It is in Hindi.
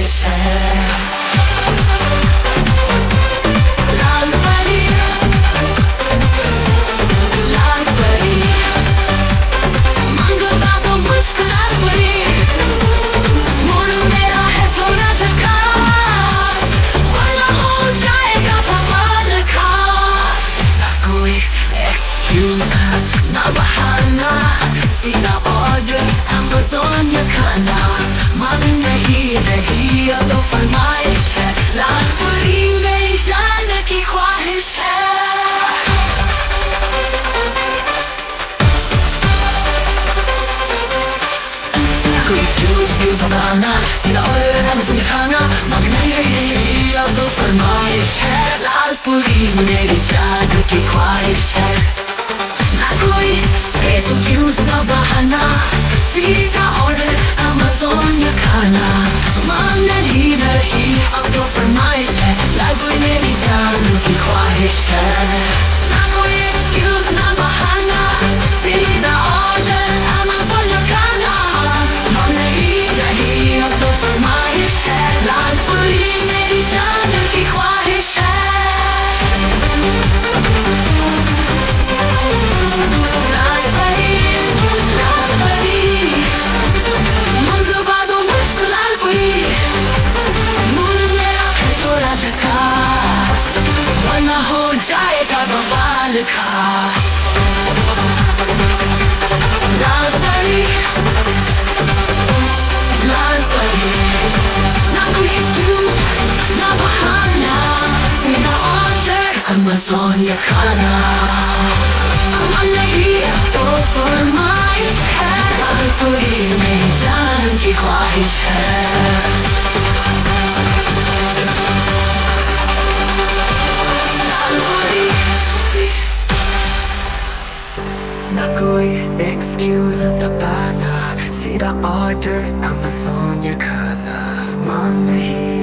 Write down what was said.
ख्वाहिश है। लाल परी, लाल परी, मंगता तो मुझको लाल परी, मूड मेरा है थोड़ा सा खास, वरना हो जाएगा बवाल खास। ना कोई एक्सक्यूज, ना बहाना, सीधा ऑर्डर अमेज़न या खाना। मन नहीं रही अब तो फरमाइश है, लाल परी मेरी जान की ख्वाहिश है। कोई एक्सक्यूज बताना, सीधा ऑर्डर अमेज़न या खाना। मन नहीं रही अब तो फरमाइश है, लाल परी मेरी जान की ख्वाहिश है। ना कोई एक्सक्यूज ना बहाना, सीधा ऑर्डर अमेज़न या खाना। मन नहीं रही अब तो फरमाइश है, लाल परी मेरी जान की ख्वाहिश है। ना कोई एक्सक्यूज ना बहाना, सीधा ऑर्डर अमेज़न या खाना। मन नहीं रही अब तो फरमाइश है, लाल परी मेरी जान की ख्वाहिश है। लाल परी, लाल परी, मंगवा दो मुझको लाल परी, मूड मेरा है थोड़ा सा खास, वरना हो जाएगा बवाल खास। लाल परी, लाल परी, ना कोई एक्सक्यूज ना बहाना, सीधा ऑर्डर अमेज़न या खाना। मन नहीं तो फरमाइश है, लाल परी मेरी जान की ख्वाहिश है। लाल परी, ना कोई एक्सक्यूज बताना, सीधा ऑर्डर अमेज़न या खाना। मन नहीं